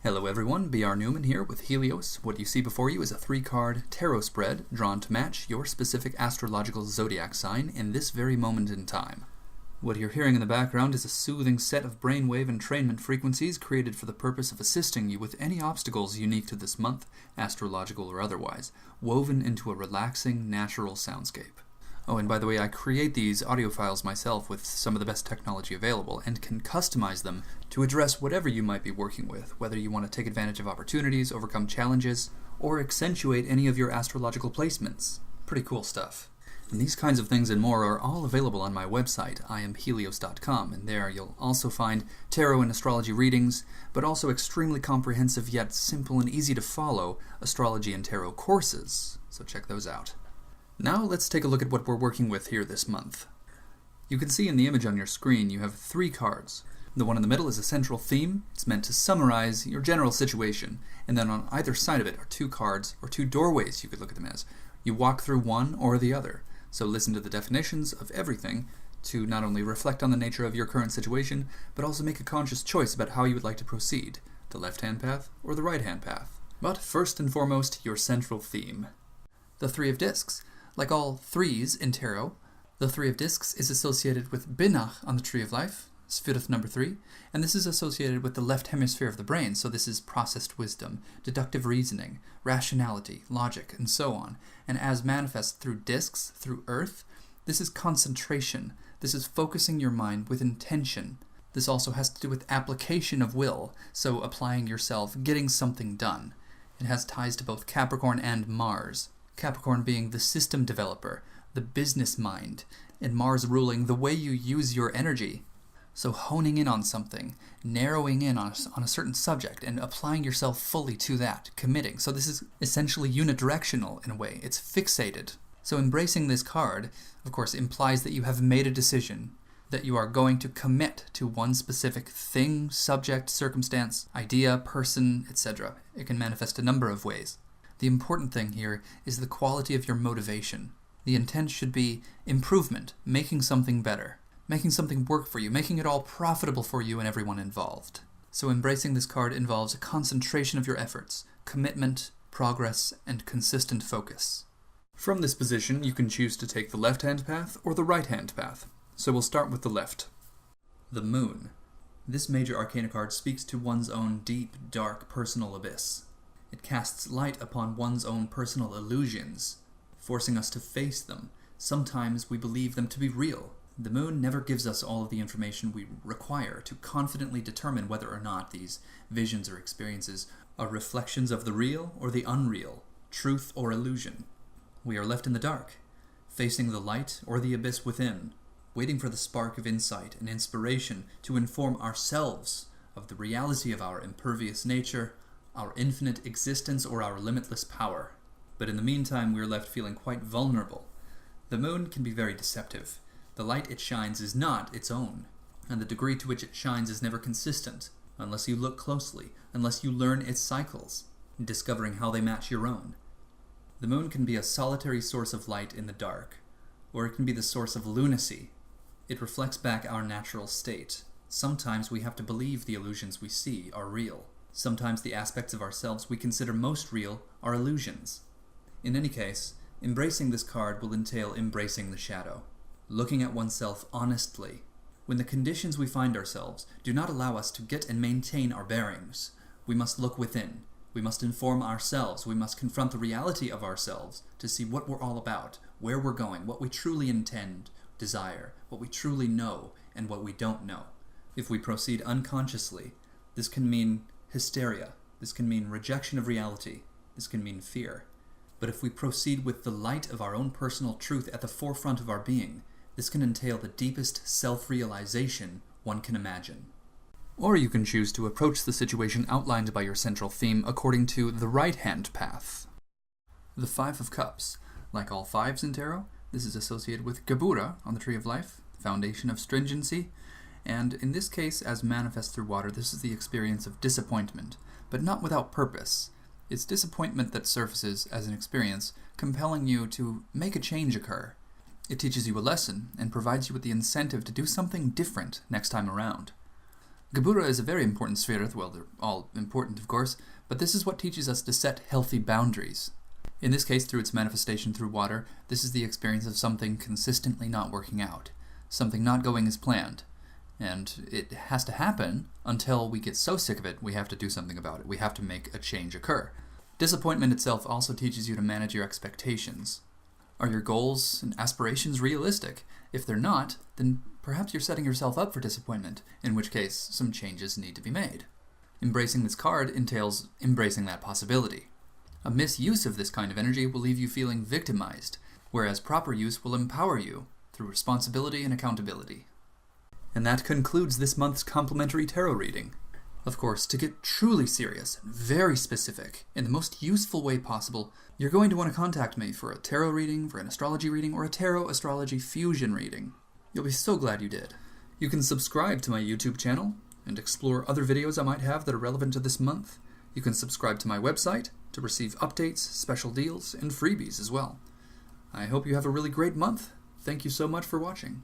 Hello everyone, BR Newman here with HELIOS. What you see before you is a 3-card tarot spread drawn to match your specific astrological zodiac sign in this very moment in time. What you're hearing in the background is a soothing set of brainwave entrainment frequencies created for the purpose of assisting you with any obstacles unique to this month, astrological or otherwise, woven into a relaxing, natural soundscape. Oh, and by the way, I create these audio files myself with some of the best technology available and can customize them to address whatever you might be working with, whether you want to take advantage of opportunities, overcome challenges, or accentuate any of your astrological placements. Pretty cool stuff. And these kinds of things and more are all available on my website, IamHelios.com, and there you'll also find tarot and astrology readings, but also extremely comprehensive yet simple and easy to follow astrology and tarot courses, so check those out. Now let's take a look at what we're working with here this month. You can see in the image on your screen you have 3 cards. The one in the middle is a central theme. It's meant to summarize your general situation, and then on either side of it are 2 cards, or 2 doorways you could look at them as. You walk through one or the other, so listen to the definitions of everything to not only reflect on the nature of your current situation, but also make a conscious choice about how you would like to proceed, the left-hand path or the right-hand path. But first and foremost, your central theme. The 3 of Discs. Like all 3s in tarot, the 3 of Discs is associated with Binach on the Tree of Life, Sphirith number 3, and this is associated with the left hemisphere of the brain, so this is processed wisdom, deductive reasoning, rationality, logic, and so on. And as manifest through discs, through Earth, this is concentration. This is focusing your mind with intention. This also has to do with application of will, so applying yourself, getting something done. It has ties to both Capricorn and Mars. Capricorn being the system developer, the business mind, and Mars ruling the way you use your energy. So honing in on something, narrowing in on a certain subject, and applying yourself fully to that, committing. So this is essentially unidirectional in a way. It's fixated. So embracing this card, of course, implies that you have made a decision, that you are going to commit to one specific thing, subject, circumstance, idea, person, etc. It can manifest a number of ways. The important thing here is the quality of your motivation. The intent should be improvement, making something better, making something work for you, making it all profitable for you and everyone involved. So embracing this card involves a concentration of your efforts, commitment, progress, and consistent focus. From this position, you can choose to take the left-hand path or the right-hand path. So we'll start with the left. The Moon. This major arcana card speaks to one's own deep, dark, personal abyss. It casts light upon one's own personal illusions, forcing us to face them. Sometimes we believe them to be real. The Moon never gives us all of the information we require to confidently determine whether or not these visions or experiences are reflections of the real or the unreal, truth or illusion. We are left in the dark, facing the light or the abyss within, waiting for the spark of insight and inspiration to inform ourselves of the reality of our impervious nature, our infinite existence, or our limitless power. But in the meantime, we are left feeling quite vulnerable. The Moon can be very deceptive. The light it shines is not its own, and the degree to which it shines is never consistent, unless you look closely, unless you learn its cycles, discovering how they match your own. The Moon can be a solitary source of light in the dark, or it can be the source of lunacy. It reflects back our natural state. Sometimes we have to believe the illusions we see are real. Sometimes the aspects of ourselves we consider most real are illusions. In any case, embracing this card will entail embracing the shadow, looking at oneself honestly. When the conditions we find ourselves do not allow us to get and maintain our bearings, we must look within. We must inform ourselves. We must confront the reality of ourselves to see what we're all about, where we're going, what we truly intend, desire, what we truly know, and what we don't know. If we proceed unconsciously, this can mean hysteria. This can mean rejection of reality. This can mean fear. But if we proceed with the light of our own personal truth at the forefront of our being, this can entail the deepest self-realization one can imagine. Or you can choose to approach the situation outlined by your central theme according to the right-hand path. The 5 of Cups. Like all 5s in tarot, this is associated with Gebura on the Tree of Life, the foundation of stringency, and in this case, as manifest through water, this is the experience of disappointment, but not without purpose. It's disappointment that surfaces as an experience, compelling you to make a change occur. It teaches you a lesson and provides you with the incentive to do something different next time around. Gebura is a very important sphere. Well, they're all important, of course, but this is what teaches us to set healthy boundaries. In this case, through its manifestation through water, this is the experience of something consistently not working out, something not going as planned. And it has to happen until we get so sick of it, we have to do something about it. We have to make a change occur. Disappointment itself also teaches you to manage your expectations. Are your goals and aspirations realistic? If they're not, then perhaps you're setting yourself up for disappointment, in which case some changes need to be made. Embracing this card entails embracing that possibility. A misuse of this kind of energy will leave you feeling victimized, whereas proper use will empower you through responsibility and accountability. And that concludes this month's complimentary tarot reading. Of course, to get truly serious and very specific in the most useful way possible, you're going to want to contact me for a tarot reading, for an astrology reading, or a tarot-astrology fusion reading. You'll be so glad you did. You can subscribe to my YouTube channel and explore other videos I might have that are relevant to this month. You can subscribe to my website to receive updates, special deals, and freebies as well. I hope you have a really great month. Thank you so much for watching.